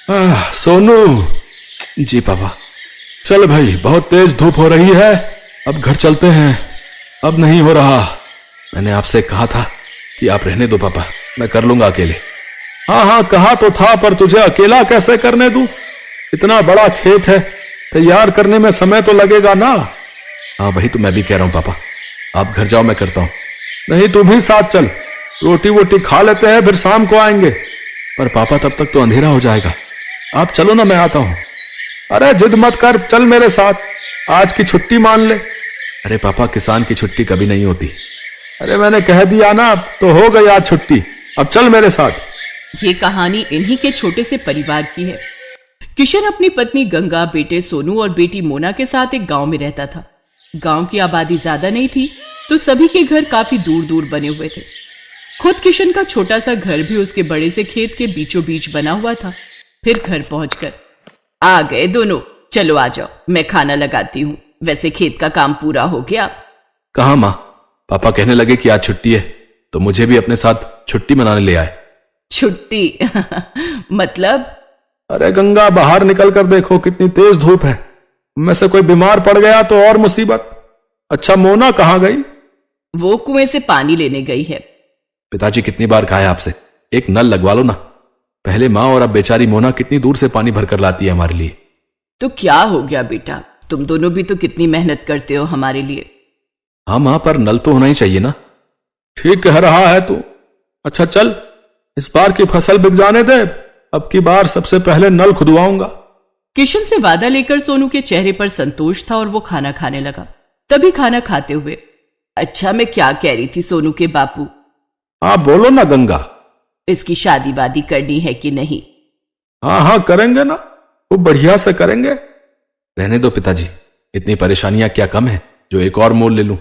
सोनू। जी पापा। चल भाई, बहुत तेज धूप हो रही है, अब घर चलते हैं। अब नहीं हो रहा। मैंने आपसे कहा था कि आप रहने दो पापा, मैं कर लूंगा अकेले। हाँ हाँ, कहा तो था, पर तुझे अकेला कैसे करने दूं? इतना बड़ा खेत है, तैयार करने में समय तो लगेगा ना। हाँ वही तो मैं भी कह रहा हूं पापा, आप घर जाओ, मैं करता हूं। नहीं, तू भी साथ चल, रोटी वोटी खा लेते हैं, फिर शाम को आएंगे। पर पापा तब तक तो अंधेरा हो जाएगा। आप चलो ना, मैं आता हूं। अरे जिद मत कर, चल मेरे साथ, आज की छुट्टी मान ले। अरे पापा, किसान की छुट्टी कभी नहीं होती। अरे मैंने कह दिया ना, तो हो गई आज छुट्टी, अब चल मेरे साथ। ये कहानी इन्हीं के छोटे से परिवार की है। किशन अपनी पत्नी गंगा, बेटे सोनू और बेटी मोना के साथ एक गांव में रहता था। गांव की आबादी ज्यादा नहीं थी, तो सभी के घर काफी दूर दूर बने हुए थे। खुद किशन का छोटा सा घर भी उसके बड़े से खेत के बीचों बीच बना हुआ था। फिर घर पहुंचकर, आ गए दोनों, चलो आ जाओ, मैं खाना लगाती हूँ। वैसे खेत का काम पूरा हो गया। कहा माँ? पापा कहने लगे कि आज छुट्टी है, तो मुझे भी अपने साथ छुट्टी मनाने ले आए। छुट्टी? मतलब? अरे गंगा, बाहर निकल कर देखो, कितनी तेज धूप है। में से कोई बीमार पड़ गया तो और मुसीबत। अच्छा, मोना कहाँ गई? वो कुएं से पानी लेने गई है। पिताजी कितनी बार कहा है आपसे, एक नल लगवा लो ना। पहले माँ और अब बेचारी मोना कितनी दूर से पानी भरकर लाती है हमारे लिए। तो क्या हो गया बेटा, तुम दोनों भी तो कितनी मेहनत करते हो हमारे लिए। हाँ माँ, पर नल तो होना ही चाहिए ना। ठीक कह रहा है तू। अच्छा चल, इस बार की फसल बिक जाने दे, अब की बार सबसे पहले नल खुदवाऊंगा। किशन से वादा लेकर सोनू के चेहरे पर संतोष था और वो खाना खाने लगा। तभी खाना खाते हुए, अच्छा मैं क्या कह रही थी सोनू के बापू? हाँ बोलो ना गंगा। इसकी शादी वादी करनी है कि नहीं? हाँ हाँ करेंगे ना, वो बढ़िया से करेंगे। रहने दो पिताजी, इतनी परेशानियां क्या कम है जो एक और मोल ले लूं।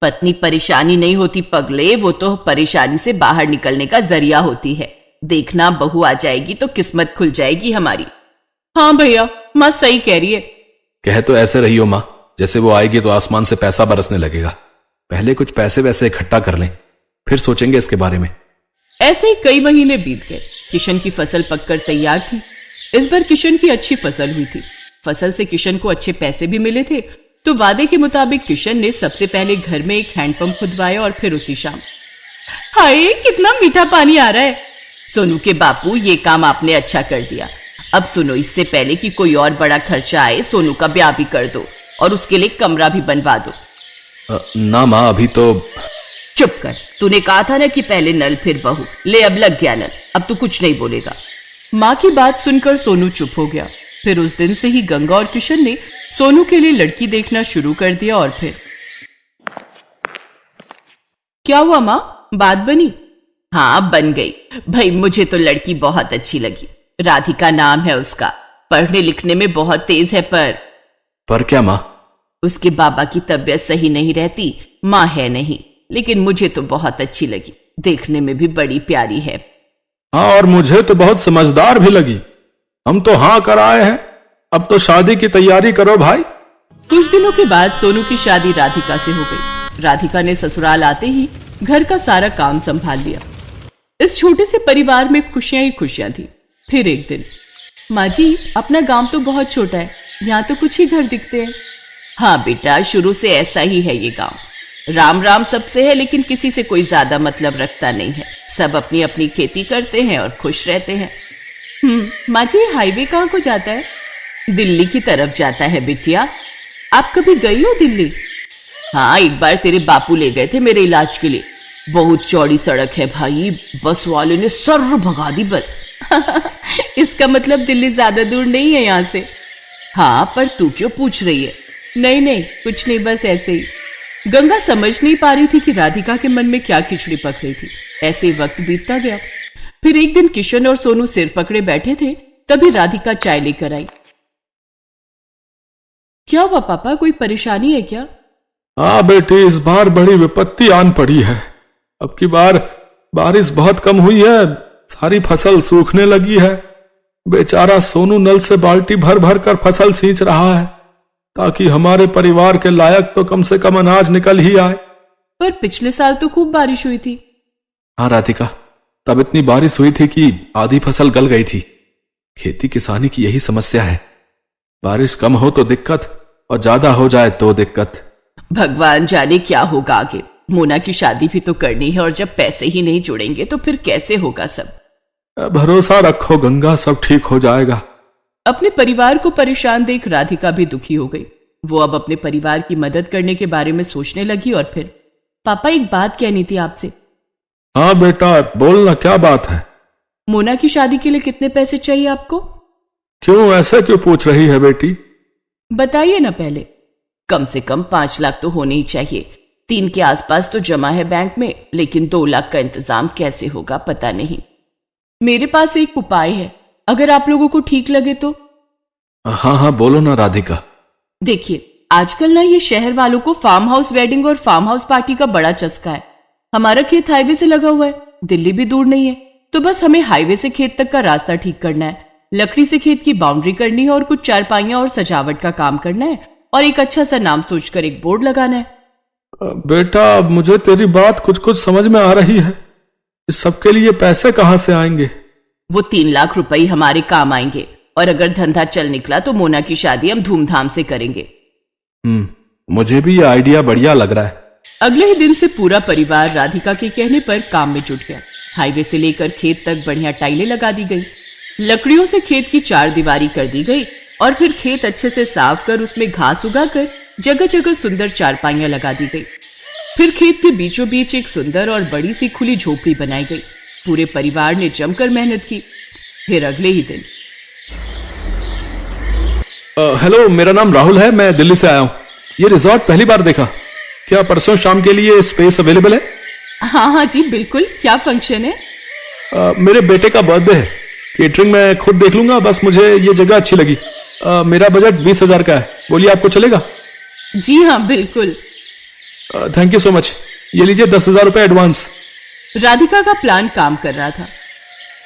पत्नी परेशानी नहीं होती पगले, वो तो परेशानी से बाहर निकलने का जरिया होती है। देखना, बहू आ जाएगी तो किस्मत खुल जाएगी हमारी। हाँ भैया, माँ सही कह रही है। कह तो ऐसे रही हो माँ, जैसे वो आएगी तो आसमान से पैसा बरसने लगेगा। पहले कुछ पैसे वैसे इकट्ठा कर लें, फिर सोचेंगे इसके बारे में। ऐसे ही कई महीने बीत गए। किशन की फसल पककर तैयार थी। इस बार किशन की अच्छी फसल हुई थी। फसल से किशन को अच्छे पैसे भी मिले थे, तो वादे के मुताबिक किशन ने सबसे पहले घर में एक हैंडपंप खुदवाया और फिर उसी शाम। हाय, कितना मीठा पानी आ रहा है। सोनू के बापू, ये काम आपने अच्छा कर दिया। अब सुनो, इससे पहले कि कोई और बड़ा खर्चा आए, सोनू का ब्याह भी कर दो और उसके लिए कमरा भी बनवा दो। ना माँ, अभी तो। चुप कर, तूने कहा था ना कि पहले नल फिर बहू। ले, अब लग गया नल, अब तू कुछ नहीं बोलेगा। माँ की बात सुनकर सोनू चुप हो गया। फिर उस दिन से ही गंगा और किशन ने सोनू के लिए लड़की देखना शुरू कर दिया। और फिर क्या हुआ माँ, बात बनी? हाँ बन गई भाई, मुझे तो लड़की बहुत अच्छी लगी। राधिका नाम है उसका, पढ़ने लिखने में बहुत तेज है। पर क्या माँ? उसके बाबा की तबीयत सही नहीं रहती, माँ है नहीं, लेकिन मुझे तो बहुत अच्छी लगी। देखने में भी बड़ी प्यारी है। हाँ, और मुझे तो बहुत समझदार भी लगी। हम तो हाँ कर आए हैं, अब तो शादी की तैयारी करो भाई। कुछ दिनों के बाद सोनू की शादी राधिका से हो गई। राधिका ने ससुराल आते ही घर का सारा काम संभाल लिया। इस छोटे से परिवार में खुशियां ही खुशियां थी। फिर एक दिन, माँ जी, अपना गांव तो बहुत छोटा है, यहाँ तो कुछ ही घर दिखते हैं। हाँ बेटा, शुरू से ऐसा ही है ये गांव। राम राम सबसे है, लेकिन किसी से कोई ज्यादा मतलब रखता नहीं है। सब अपनी अपनी खेती करते हैं और खुश रहते हैं। माँ जी, हाईवे कहाँ को जाता है? दिल्ली की तरफ जाता है बिटिया। आप कभी गई हो दिल्ली? हाँ, एक बार तेरे बापू ले गए थे मेरे इलाज के लिए। बहुत चौड़ी सड़क है भाई, बस वाले ने सर भगा दी बस। इसका मतलब दिल्ली ज्यादा दूर नहीं है यहाँ से। हाँ, पर तू क्यों पूछ रही है? नहीं नहीं, कुछ नहीं, बस ऐसे ही। गंगा समझ नहीं पा रही थी कि राधिका के मन में क्या खिचड़ी पक रही थी। ऐसे ही वक्त बीतता गया। फिर एक दिन किशन और सोनू सिर पकड़े बैठे थे, तभी राधिका चाय लेकर आई। क्या हुआ पापा, कोई परेशानी है क्या? हाँ बेटी, इस बार बड़ी विपत्ति आन पड़ी है। अब की बार बारिश बहुत कम हुई है, सारी फसल सूखने लगी है। बेचारा सोनू नल से बाल्टी भर भर कर फसल सींच रहा है, ताकि हमारे परिवार के लायक तो कम से कम अनाज निकल ही आए। पर पिछले साल तो खूब बारिश हुई थी। हाँ राधिका, तब इतनी बारिश हुई थी कि आधी फसल गल गई थी। खेती किसानी की यही समस्या है, बारिश कम हो तो दिक्कत और ज्यादा हो जाए तो दिक्कत। भगवान जाने क्या होगा आगे। मोना की शादी भी तो करनी है और जब पैसे ही नहीं जुड़ेंगे तो फिर कैसे होगा सब। भरोसा रखो गंगा, सब ठीक हो जाएगा। अपने परिवार को परेशान देख राधिका भी दुखी हो गई। वो अब अपने परिवार की मदद करने के बारे में सोचने लगी और फिर, पापा एक बात कहनी थी आपसे। हाँ बेटा बोलना, क्या बात है? मोना की शादी के लिए कितने पैसे चाहिए आपको? क्यों, ऐसा क्यों पूछ रही है बेटी? बताइए ना पहले। कम से कम 5 लाख तो होने ही चाहिए। 3 के आसपास तो जमा है बैंक में, लेकिन 2 लाख का इंतजाम कैसे होगा पता नहीं। मेरे पास एक उपाय है, अगर आप लोगों को ठीक लगे तो। हाँ हाँ बोलो ना राधिका। देखिए आजकल ना ये शहर वालों को फार्म हाउस वेडिंग और फार्म हाउस पार्टी का बड़ा चस्का है। हमारा खेत हाईवे से लगा हुआ है, दिल्ली भी दूर नहीं है, तो बस हमें हाईवे से खेत तक का रास्ता ठीक करना है, लकड़ी से खेत की बाउंड्री करनी है और कुछ चारपाइयां और सजावट का काम करना है और एक अच्छा सा नाम सोचकर एक बोर्ड लगाना है। बेटा मुझे तेरी बात कुछ कुछ समझ में आ रही है, इस सबके लिए पैसे कहां से आएंगे? वो 3 लाख रुपए हमारे काम आएंगे और अगर धंधा चल निकला तो मोना की शादी हम धूमधाम से करेंगे। मुझे भी ये आइडिया बढ़िया लग रहा है। अगले ही दिन से पूरा परिवार राधिका के कहने पर काम में जुट गया। हाईवे से लेकर खेत तक बढ़िया टाइलें लगा दी गई, लकड़ियों से खेत की 4 दीवारी कर दी गई और फिर खेत अच्छे से साफ कर उसमें घास उगाकर जगह जगह सुंदर चारपाइयां लगा दी गई। फिर खेत के बीचों बीच एक सुंदर और बड़ी सी खुली झोपड़ी बनाई गई। पूरे परिवार ने जमकर मेहनत की। फिर अगले ही दिन, हेलो मेरा नाम राहुल है, मैं दिल्ली से आया हूँ। ये रिजॉर्ट पहली बार देखा, क्या परसों शाम के लिए स्पेस अवेलेबल है? हाँ हाँ जी बिल्कुल। क्या फंक्शन है? मेरे बेटे का बर्थडे है, केटरिंग मैं खुद देख लूंगा, बस मुझे ये जगह अच्छी लगी। मेरा बजट 20,000 का है, बोलिए आपको चलेगा? जी हाँ बिल्कुल। थैंक यू सो मच, ये लीजिए 10,000 रुपए एडवांस। राधिका का प्लान काम कर रहा था।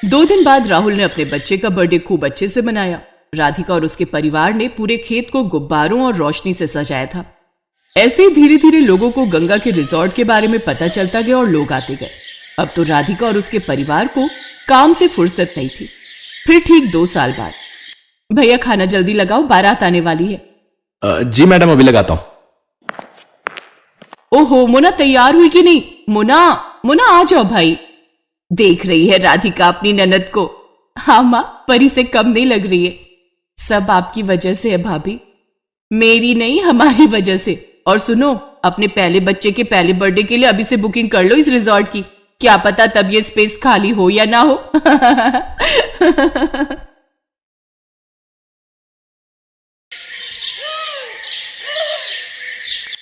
2 दिन बाद राहुल ने अपने बच्चे का बर्थडे खूब अच्छे से मनाया। राधिका और उसके परिवार ने पूरे खेत को गुब्बारों और रोशनी से सजाया था। ऐसे ही धीरे धीरे लोगों को गंगा के रिजॉर्ट के बारे में पता चलता गया और लोग आते गए। अब तो राधिका और उसके परिवार को काम से फुर्सत नहीं थी। फिर ठीक 2 साल बाद, भैया खाना जल्दी लगाओ, बारात आने वाली है। जी मैडम अभी लगाता हूँ। ओहो मोना तैयार हुई कि नहीं? मोना मोना आ जाओ भाई। देख रही है राधिका अपनी ननद को? हाँ माँ, परी से कम नहीं लग रही है। सब आपकी वजह से है भाभी, मेरी नहीं हमारी वजह से। और सुनो, अपने पहले बच्चे के पहले बर्थडे के लिए अभी से बुकिंग कर लो इस रिजॉर्ट की, क्या पता तब ये स्पेस खाली हो या ना हो।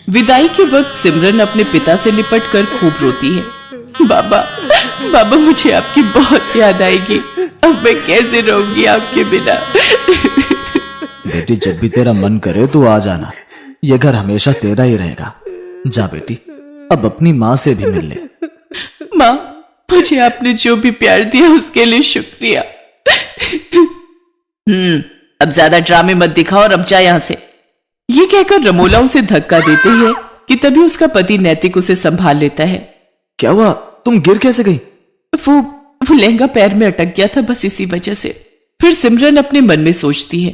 विदाई के वक्त सिमरन अपने पिता से लिपट कर खूब रोती है। बाबा बाबा मुझे आपकी बहुत याद आएगी, अब मैं कैसे रहूंगी आपके बिना। बेटी जब भी तेरा मन करे तो आ जाना, ये घर हमेशा तेरा ही रहेगा। जा बेटी, अब अपनी माँ से भी मिल ले। माँ, मुझे आपने जो भी प्यार दिया उसके लिए शुक्रिया। अब ज्यादा ड्रामे मत दिखाओ और अब जा यहाँ से। ये कहकर रमोला उसे धक्का देते है कि तभी उसका पति नैतिक उसे संभाल लेता है। क्या हुआ, तुम गिर कैसे गई? वो लहंगा पैर में अटक गया था, बस इसी वजह से। फिर सिमरन अपने मन में सोचती है,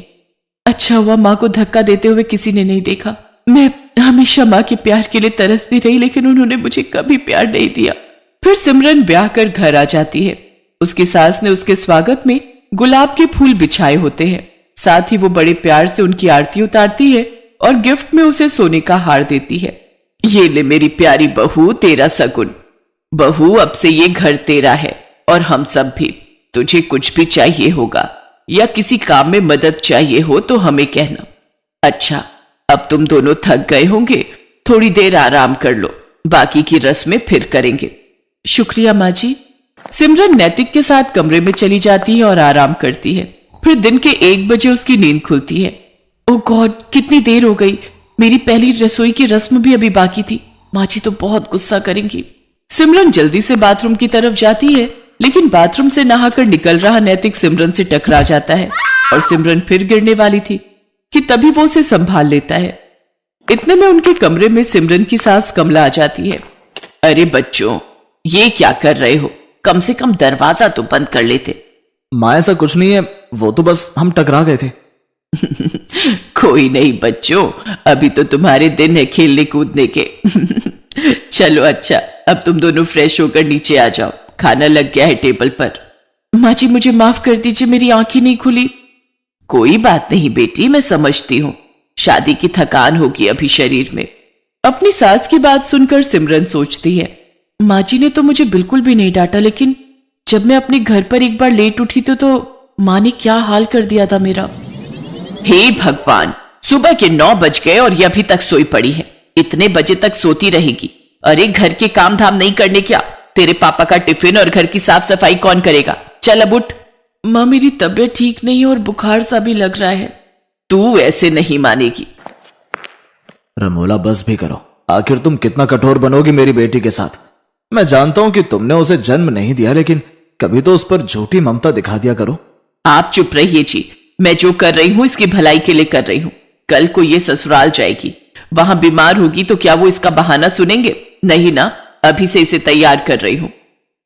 अच्छा हुआ माँ को धक्का देते हुए किसी ने नहीं देखा। मैं हमेशा माँ के प्यार के लिए तरसती रही, लेकिन उन्होंने मुझे कभी प्यार नहीं दिया। फिर सिमरन ब्याह कर घर आ जाती है। उसकी सास ने उसके स्वागत में गुलाब के फूल बिछाए होते हैं। साथ ही वो बड़े प्यार से उनकी आरती उतारती है और गिफ्ट में उसे सोने का हार देती है। ये ले मेरी प्यारी बहू, तेरा सगुन। बहू, अब से ये घर तेरा है और हम सब भी। तुझे कुछ भी चाहिए होगा या किसी काम में मदद चाहिए हो तो हमें कहना। अच्छा, अब तुम दोनों थक गए होंगे, थोड़ी देर आराम कर लो, बाकी की रस्में फिर करेंगे। शुक्रिया माँ जी। सिमरन नैतिक के साथ कमरे में चली जाती है और आराम करती है। फिर दिन के 1 बजे उसकी नींद खुलती है। ओह गॉड, कितनी देर हो गई, मेरी पहली रसोई की रस्म भी अभी बाकी थी। माँ जी तो बहुत गुस्सा करेंगी। सिमरन जल्दी से बाथरूम की तरफ जाती है, लेकिन बाथरूम से नहाकर निकल रहा नैतिक सिमरन से टकरा जाता है और सिमरन फिर गिरने वाली थी कि तभी वो उसे संभाल लेता है। इतने में उनके कमरे में सिमरन की सास कमला आ जाती है। अरे बच्चों, ये क्या कर रहे हो? कम से कम दरवाजा तो बंद कर लेते। माँ ऐसा कुछ नहीं है, वो तो बस हम टकरा गए थे। कोई नहीं बच्चों, अभी तो तुम्हारे दिन है खेलने कूदने के। चलो अच्छा, अब तुम दोनों फ्रेश होकर नीचे आ जाओ, खाना लग गया है टेबल पर। माँ जी मुझे माफ कर दीजिए, मेरी आंखें नहीं खुली। कोई बात नहीं बेटी, मैं समझती हूँ, शादी की थकान होगी अभी शरीर में। अपनी सास की बात सुनकर सिमरन सोचती है, माँ जी ने तो मुझे बिल्कुल भी नहीं डांटा, लेकिन जब मैं अपने घर पर एक बार लेट उठी तो माँ ने क्या हाल कर दिया था मेरा। हे भगवान, सुबह के 9 बज गए और ये अभी तक सोई पड़ी है। इतने बजे तक सोती रहेगी? अरे घर के काम धाम नहीं करने क्या? तेरे पापा का टिफिन और घर की साफ सफाई कौन करेगा? चल अब उठ। माँ मेरी तबीयत ठीक नहीं और बुखार सा भी लग रहा है। तू ऐसे नहीं मानेगी। रमोला बस भी करो, आखिर तुम कितना कठोर बनोगी मेरी बेटी के साथ। मैं जानता हूं कि तुमने उसे जन्म नहीं दिया, लेकिन कभी तो उस पर झूठी ममता दिखा दिया करो। आप चुप रहिए जी, मैं जो कर रही हूँ इसकी भलाई के लिए कर रही हूँ। कल को ये ससुराल जाएगी, वहां बीमार होगी तो क्या वो इसका बहाना सुनेंगे? नहीं ना, अभी से इसे तैयार कर रही हूँ।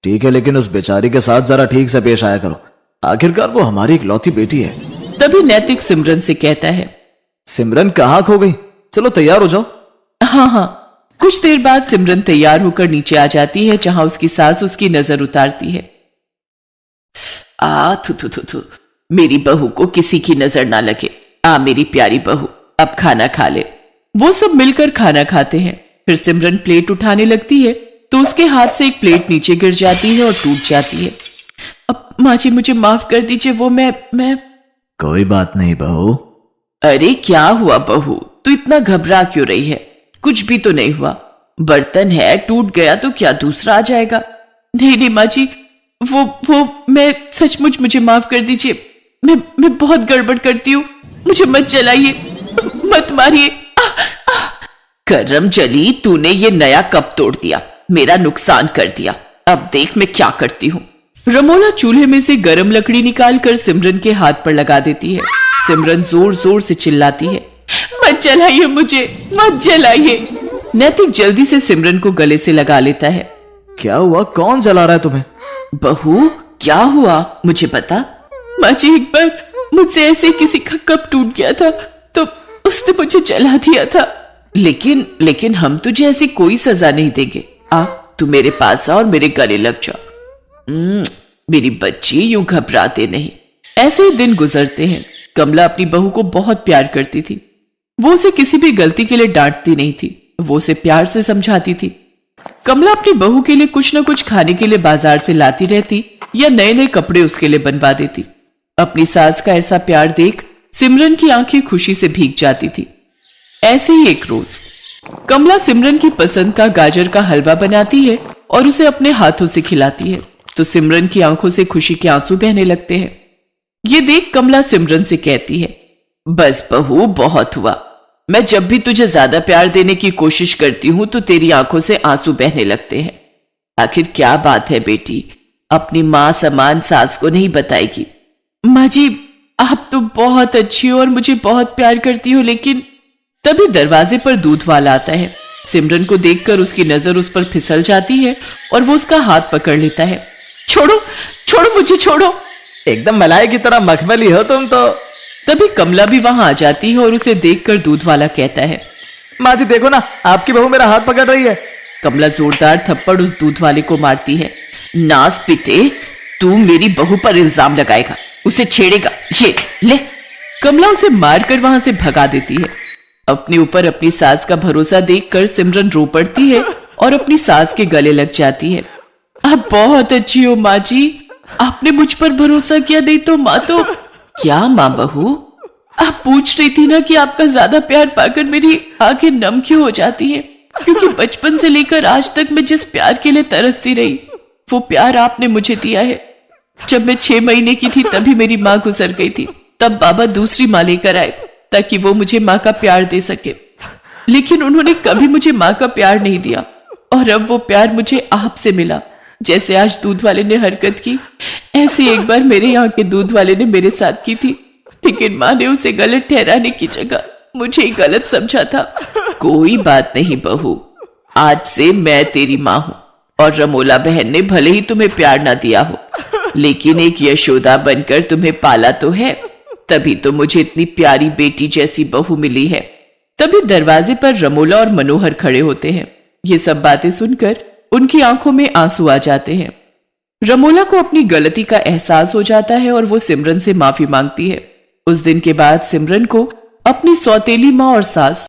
ठीक है, लेकिन उस बेचारी के साथ जरा ठीक से पेश आया करो, आखिरकार वो हमारी इकलौती बेटी है। तभी नैतिक सिमरन से कहता है, सिमरन कहाँ खो गई? चलो तैयार हो जाओ। हाँ। कुछ देर बाद सिमरन तैयार होकर नीचे आ जाती है, जहां उसकी सास उसकी नजर उतारती है। थू, मेरी बहू को किसी की नजर ना लगे। मेरी प्यारी बहू, अब खाना खा ले। वो सब मिलकर खाना खाते हैं। फिर सिमरन प्लेट उठाने लगती है तो उसके हाथ से एक प्लेट नीचे गिर जाती है और टूट जाती है। अब माँ जी मुझे माफ कर दीजिए, वो मैं कोई बात नहीं बहू। अरे क्या हुआ बहू, तू इतना घबरा क्यों रही है? कुछ भी तो नहीं हुआ। बर्तन है, टूट गया तो क्या दूसरा आ जाएगा? नहीं माँ जी, वो मैं सचमुच, मुझे माफ कर दीजिए। मैं बहुत गड़बड़ करती हूँ, मुझे मत जलाइए, मत मारिए। करम जली, तूने ये नया कप तोड़ दिया, मेरा नुकसान कर दिया। अब देख मैं क्या करती हूँ। रमोला चूल्हे में से गरम लकड़ी निकालकर सिमरन के हाथ पर लगा देती है। सिमरन जोर जोर से चिल्लाती है, मत जलाइए मुझे, मत जलाइए। नैतिक जल्दी से सिमरन को गले से लगा लेता है। क्या हुआ? कौन जला रहा है तुम्हें? बहू क्या हुआ मुझे बता। माँ जी एक बार मुझसे ऐसे किसी का कप टूट गया था तो उसने मुझे जला दिया था। लेकिन हम तुझे ऐसी कोई सजा नहीं देंगे। तू मेरे पास आ और मेरे गले लग जा। मेरी बच्ची, यूं घबराते नहीं। ऐसे ही दिन गुजरते हैं। कमला अपनी बहू को बहुत प्यार करती थी। वो उसे किसी भी गलती के लिए डांटती नहीं थी, वो उसे प्यार से समझाती थी। कमला अपनी बहू के लिए कुछ न कुछ खाने के लिए बाजार से लाती रहती या नए नए कपड़े उसके लिए बनवा देती। अपनी सास का ऐसा प्यार देख सिमरन की आंखें खुशी से भीग जाती थी। ऐसे ही एक रोज कमला सिमरन की पसंद का गाजर का हलवा बनाती है और उसे अपने हाथों से खिलाती है तो सिमरन की आंखों से खुशी के आंसू बहने लगते हैं। ये देख कमला सिमरन से कहती है, बस बहू बहुत हुआ। मैं जब भी तुझे ज्यादा प्यार देने की कोशिश करती हूं तो तेरी आंखों से आंसू बहने लगते हैं। आखिर क्या बात है बेटी, अपनी मां समान सास को नहीं बताएगी? माँ जी आप तो बहुत अच्छी हो और मुझे बहुत प्यार करती हो, लेकिन तभी दरवाजे पर दूध वाला आता है। सिमरन को देखकर उसकी नजर उस पर फिसल जाती है और वो उसका हाथ पकड़ लेता है। छोड़ो छोड़ो मुझे, छोड़ो। एकदम मलाई की तरह मखमली हो तुम तो। तभी कमला भी वहां आ जाती है और उसे देखकर दूध वाला कहता है, माँ जी देखो ना, आपकी बहू मेरा हाथ पकड़ रही है। कमला जोरदार थप्पड़ उस दूध वाले को मारती है। नास पिटे, तू मेरी बहू पर इल्जाम लगाएगा, उसे छेड़ेगा, ये ले। कमला उसे मारकर वहां से भगा देती है। अपने ऊपर अपनी सास का भरोसा देखकर सिमरन रो पड़ती है और अपनी सास के गले लग जाती है। आप बहुत अच्छी हो माँ जी, आपने मुझ पर भरोसा किया, नहीं तो माँ तो। क्या माँ बहू, आप पूछ रही थी ना कि आपका ज्यादा प्यार पाकर मेरी आंखें नम क्यों हो जाती हैं? क्योंकि बचपन से लेकर आज तक मैं जिस प्यार के लिए तरसती रही वो प्यार आपने मुझे दिया है। जब मैं 6 महीने की थी तभी मेरी माँ गुजर गई थी, तब बाबा दूसरी माँ लेकर आए ताकि वो मुझे माँ का प्यार दे सके, लेकिन उन्होंने कभी मुझे माँ का प्यार नहीं दिया और अब वो प्यार मुझे आपसे मिला। जैसे आज दूध वाले ने हरकत की, ऐसे एक बार मेरे यहाँ के दूध वाले ने मेरे साथ की थी, लेकिन माँ ने उसे गलत ठहराने की जगह मुझे ही गलत समझा था। कोई बात नहीं बहू, आज से मैं तेरी माँ हूँ और रमोला बहन ने भले ही तुम्हें प्यार ना दिया हो, लेकिन एक यशोदा बनकर तुम्हें पाला तो है, तभी तो मुझे इतनी प्यारी बेटी जैसी बहू मिली है। तभी दरवाजे पर रमोला और मनोहर खड़े होते हैं। ये सब बातें सुनकर उनकी आंखों में आंसू आ जाते हैं। रमोला को अपनी गलती का एहसास हो जाता है और वो सिमरन से माफी मांगती है। उस दिन के बाद सिमरन को अपनी सौतेली माँ और सास